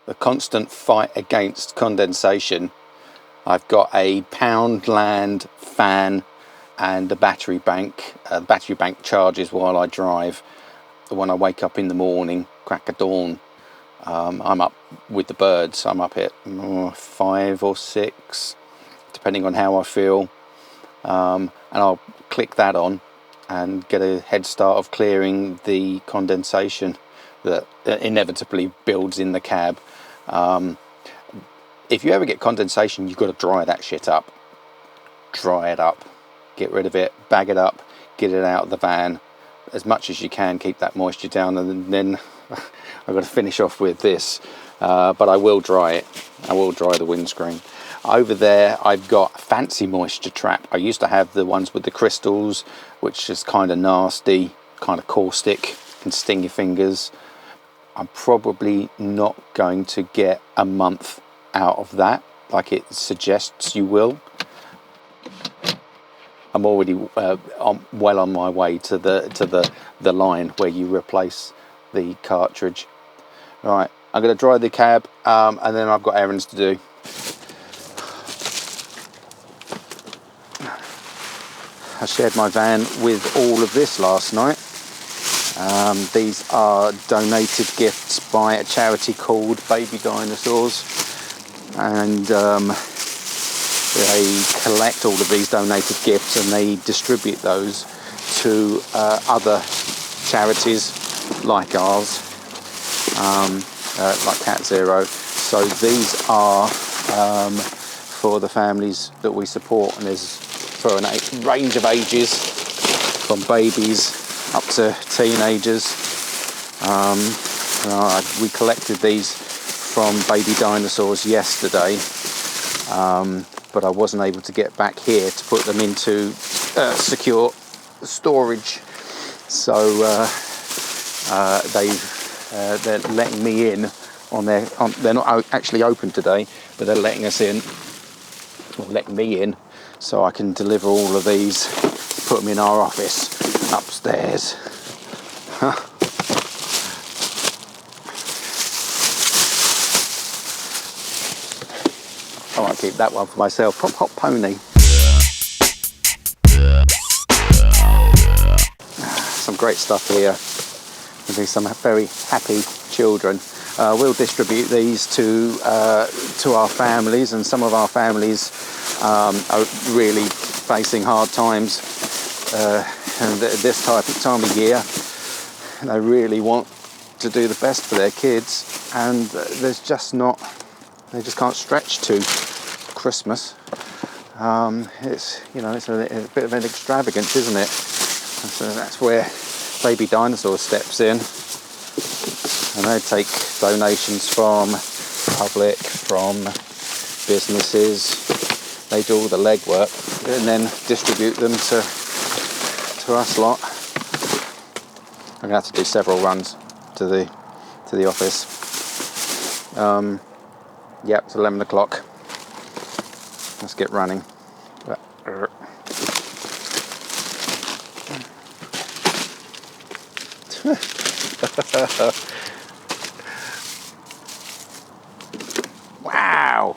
the constant fight against condensation, I've got a Poundland fan and the battery bank. The battery bank charges while I drive. When I wake up in the morning, crack of dawn, I'm up with the birds. I'm up at 5 or 6, depending on how I feel. And I'll click that on and get a head start of clearing the condensation that inevitably builds in the cab. If you ever get condensation, you've got to dry that shit up. Dry it up, get rid of it, bag it up, get it out of the van as much as you can, keep that moisture down, and then I've got to finish off with this, but I will dry it. I will dry the windscreen. Over there I've got a fancy moisture trap. I used to have the ones with the crystals, which is kind of nasty, kind of caustic, can sting your fingers. I'm probably not going to get a month out of that like it suggests you will. I'm already well on my way to the line where you replace the cartridge. Right, I'm going to dry the cab, and then I've got errands to do. I shared my van with all of this last night. These are donated gifts by a charity called Baby Dinosaurs, and they collect all of these donated gifts and they distribute those to other charities like ours, like Cat Zero. So these are for the families that we support, and there's for a range of ages, from babies up to teenagers. We collected these from Baby Dinosaurs yesterday, but I wasn't able to get back here to put them into secure storage. So they're letting me in on their. They're not actually open today, but they're letting us in, or letting me in, so I can deliver all of these, put them in our office upstairs. I might keep that one for myself. Pop Hop Pony. Some great stuff here. There'll be some very happy children. We'll distribute these to our families, and some of our families are really facing hard times. And this time of year, they really want to do the best for their kids, and they just can't stretch to Christmas. It's a bit of an extravagance, isn't it? So that's where Baby Dinosaur steps in, and they take donations from public, from businesses. They do all the legwork and then distribute them to us lot. I'm gonna have to do several runs to the office. Yep, it's 11 o'clock. Let's get running. Wow.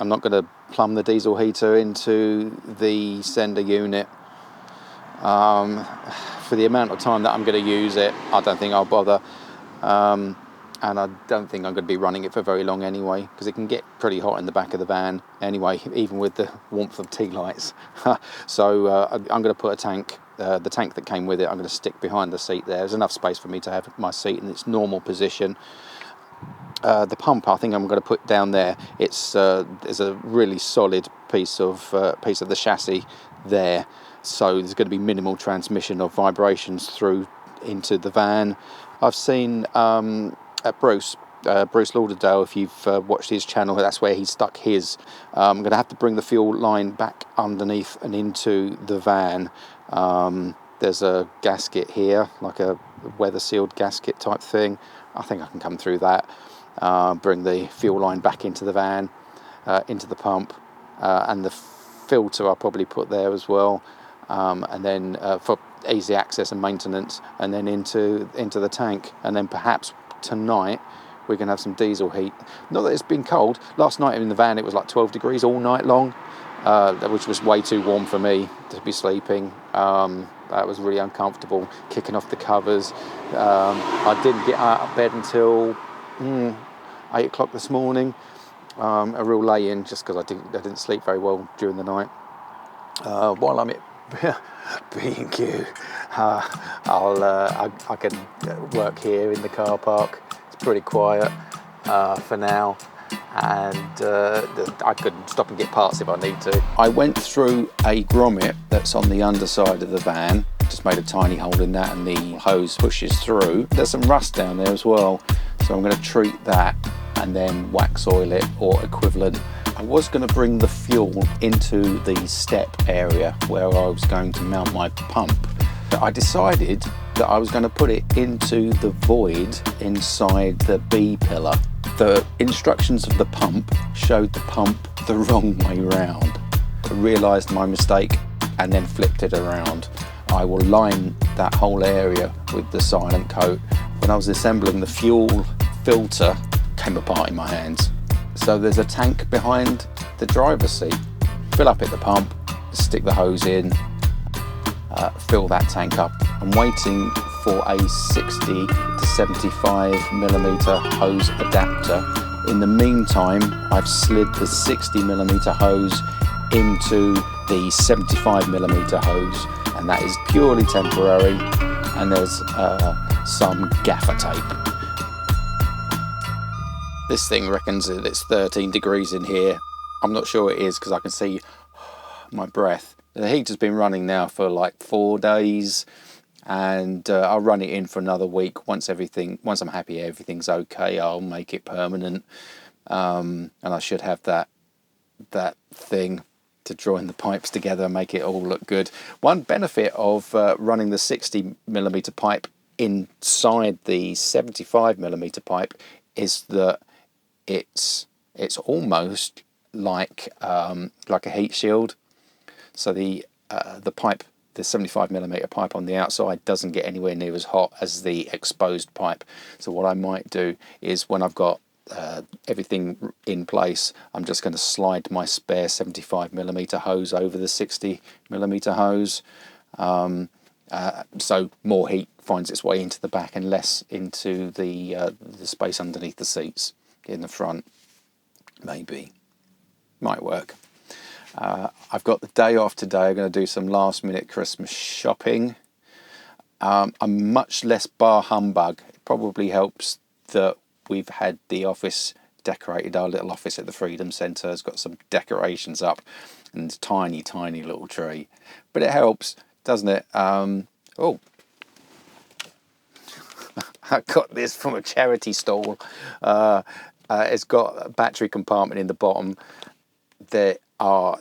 I'm not going to plumb the diesel heater into the sender unit. For the amount of time that I'm going to use it, I don't think I'll bother. And I don't think I'm going to be running it for very long anyway, because it can get pretty hot in the back of the van anyway, even with the warmth of tea lights. So I'm going to put a tank, the tank that came with it, I'm going to stick behind the seat there. There's enough space for me to have my seat in its normal position. The pump, I think I'm going to put down there. It's a really solid piece of the chassis there, so there's going to be minimal transmission of vibrations through into the van. I've seen at Bruce Lauderdale, if you've watched his channel, that's where he stuck his. I'm going to have to bring the fuel line back underneath and into the van. There's a gasket here, like a weather sealed gasket type thing. I think I can come through that. Bring the fuel line back into the van, into the pump, and the filter I'll probably put there as well, and then for easy access and maintenance, and then into the tank, and then perhaps tonight we can have some diesel heat. Not that it's been cold. Last night in the van it was like 12 degrees all night long, which was way too warm for me to be sleeping. That was really uncomfortable, kicking off the covers. I didn't get out of bed until 8 o'clock this morning, a real lay-in, just because I didn't sleep very well during the night. While I'm at B&Q, I can work here in the car park. It's pretty quiet for now, and I could stop and get parts if I need to. I went through a grommet that's on the underside of the van, just made a tiny hole in that, and the hose pushes through. There's some rust down there as well, so I'm going to treat that and then wax oil it or equivalent. I was going to bring the fuel into the step area where I was going to mount my pump, but I decided that I was going to put it into the void inside the B pillar. The instructions of the pump showed the pump the wrong way round. I realised my mistake and then flipped it around. I will line that whole area with the silent coat. When I was assembling the fuel filter, came apart in my hands. So there's a tank behind the driver's seat. Fill up at the pump, stick the hose in, fill that tank up. I'm waiting for a 60 to 75 millimeter hose adapter. In the meantime, I've slid the 60 millimeter hose into the 75 millimeter hose, and that is purely temporary, and there's some gaffer tape. This thing reckons that it's 13 degrees in here. I'm not sure it is because I can see my breath. The heater's been running now for like 4 days, and I'll run it in for another week. Once I'm happy everything's okay, I'll make it permanent, and I should have that thing to join the pipes together and make it all look good. One benefit of running the 60 millimeter pipe inside the 75 millimeter pipe is that it's almost like a heat shield. So the pipe, the 75 millimeter pipe on the outside, doesn't get anywhere near as hot as the exposed pipe. So what I might do is, when I've got everything in place, I'm just going to slide my spare 75 millimeter hose over the 60 millimeter hose, so more heat finds its way into the back and less into the space underneath the seats in the front. Maybe might work. I've got the day off today. I'm going to do some last minute Christmas shopping. I'm much less bar humbug. It probably helps that we've had the office decorated. Our little office at the Freedom Centre has got some decorations up and a tiny little tree, but it helps, doesn't it? Oh, I got this from a charity stall. It's got a battery compartment in the bottom. There are,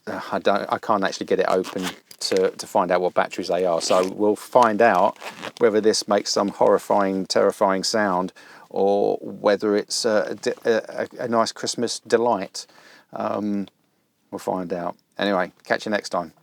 I can't actually get it open to find out what batteries they are. So we'll find out whether this makes some horrifying, terrifying sound, or whether it's a nice Christmas delight. We'll find out. Anyway, catch you next time.